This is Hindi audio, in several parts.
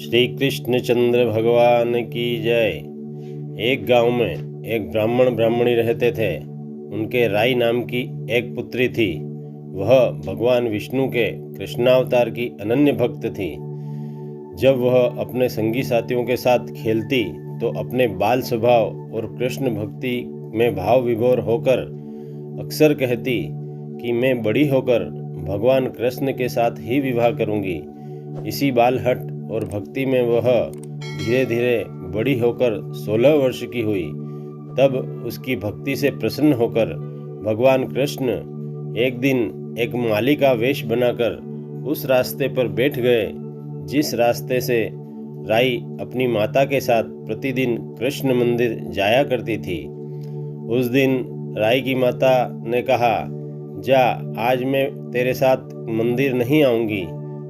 श्री कृष्णचंद्र भगवान की जय। एक गांव में एक ब्राह्मण ब्राह्मणी रहते थे। उनके राई नाम की एक पुत्री थी। वह भगवान विष्णु के कृष्णावतार की अनन्य भक्त थी। जब वह अपने संगी साथियों के साथ खेलती तो अपने बाल स्वभाव और कृष्ण भक्ति में भाव विभोर होकर अक्सर कहती कि मैं बड़ी होकर भगवान कृष्ण के साथ ही विवाह करूंगी। इसी बालहट और भक्ति में वह धीरे धीरे बड़ी होकर 16 वर्ष की हुई। तब उसकी भक्ति से प्रसन्न होकर भगवान कृष्ण एक दिन एक माली का वेश बनाकर उस रास्ते पर बैठ गए जिस रास्ते से राई अपनी माता के साथ प्रतिदिन कृष्ण मंदिर जाया करती थी। उस दिन राई की माता ने कहा, जा, आज मैं तेरे साथ मंदिर नहीं आऊंगी,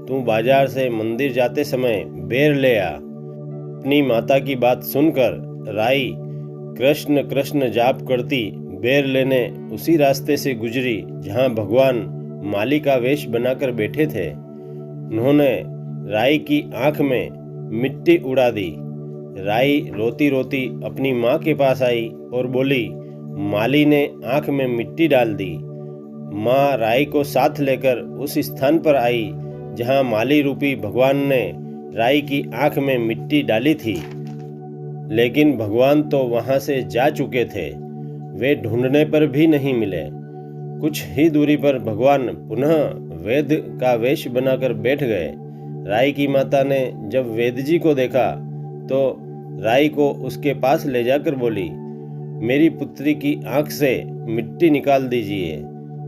तू बाजार से मंदिर जाते समय बेर ले आ। अपनी माता की बात सुनकर राई कृष्ण कृष्ण जाप करती बेर लेने उसी रास्ते से गुजरी जहां भगवान माली का वेश बनाकर बैठे थे। उन्होंने राई की आंख में मिट्टी उड़ा दी। राई रोती रोती अपनी माँ के पास आई और बोली, माली ने आंख में मिट्टी डाल दी। माँ राई को साथ लेकर उस स्थान पर आई जहां माली रूपी भगवान ने राई की आंख में मिट्टी डाली थी। लेकिन भगवान तो वहां से जा चुके थे। वे ढूंढने पर भी नहीं मिले। कुछ ही दूरी पर भगवान पुनः वेद का वेश बनाकर बैठ गए। राई की माता ने जब वेद जी को देखा तो राई को उसके पास ले जाकर बोली, मेरी पुत्री की आंख से मिट्टी निकाल दीजिए।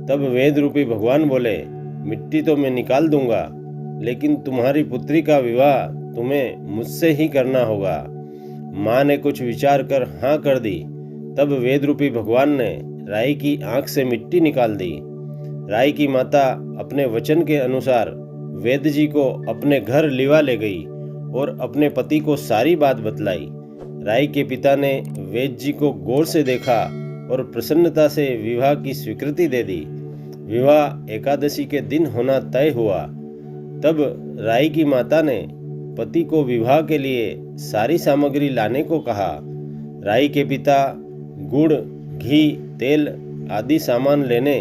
तब वेद रूपी भगवान बोले, मिट्टी तो मैं निकाल दूंगा, लेकिन तुम्हारी पुत्री का विवाह तुम्हें मुझसे ही करना होगा। माँ ने कुछ विचार कर हाँ कर दी। तब वेद रूपी भगवान ने राई की आंख से मिट्टी निकाल दी। राई की माता अपने वचन के अनुसार वेद जी को अपने घर लिवा ले गई और अपने पति को सारी बात बतलाई। राई के पिता ने वेद जी को गौर से देखा और प्रसन्नता से विवाह की स्वीकृति दे दी। विवाह एकादशी के दिन होना तय हुआ। तब राई की माता ने पति को विवाह के लिए सारी सामग्री लाने को कहा। राई के पिता गुड़, घी, तेल आदि सामान लेने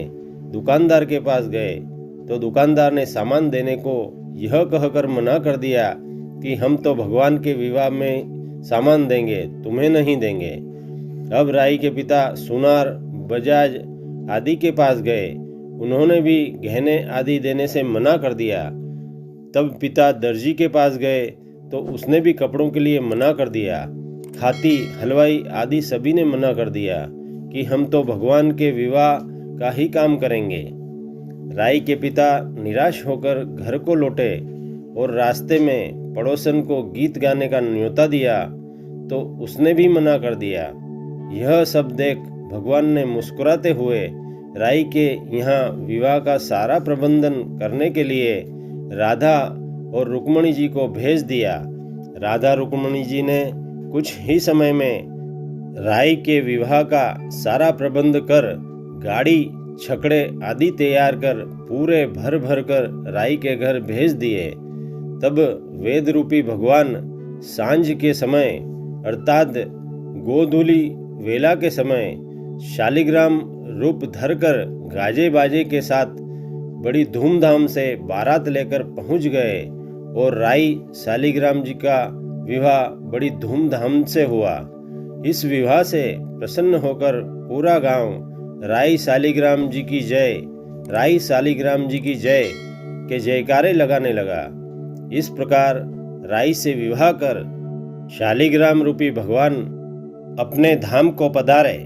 दुकानदार के पास गए तो दुकानदार ने सामान देने को यह कहकर मना कर दिया कि हम तो भगवान के विवाह में सामान देंगे, तुम्हें नहीं देंगे। अब राई के पिता सुनार, बजाज आदि के पास गए। उन्होंने भी गहने आदि देने से मना कर दिया। तब पिता दर्जी के पास गए तो उसने भी कपड़ों के लिए मना कर दिया। खाती, हलवाई आदि सभी ने मना कर दिया कि हम तो भगवान के विवाह का ही काम करेंगे। राई के पिता निराश होकर घर को लौटे और रास्ते में पड़ोसन को गीत गाने का न्योता दिया तो उसने भी मना कर दिया। यह सब देख भगवान ने मुस्कुराते हुए राई के यहाँ विवाह का सारा प्रबंधन करने के लिए राधा और रुक्मणी जी को भेज दिया। राधा रुक्मणी जी ने कुछ ही समय में राई के विवाह का सारा प्रबंध कर गाड़ी, छकड़े आदि तैयार कर पूरे भर भर कर राई के घर भेज दिए। तब वेद रूपी भगवान सांझ के समय अर्थात गोधूली वेला के समय शालिग्राम रूप धरकर गाजे बाजे के साथ बड़ी धूमधाम से बारात लेकर पहुंच गए और राई शालिग्राम जी का विवाह बड़ी धूमधाम से हुआ। इस विवाह से प्रसन्न होकर पूरा गांव राई शालिग्राम जी की जय, राई शालिग्राम जी की जय के जयकारे लगाने लगा। इस प्रकार राई से विवाह कर शालिग्राम रूपी भगवान अपने धाम को पधारे।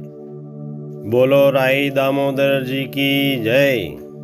बोलो राई दामोदर जी की जय।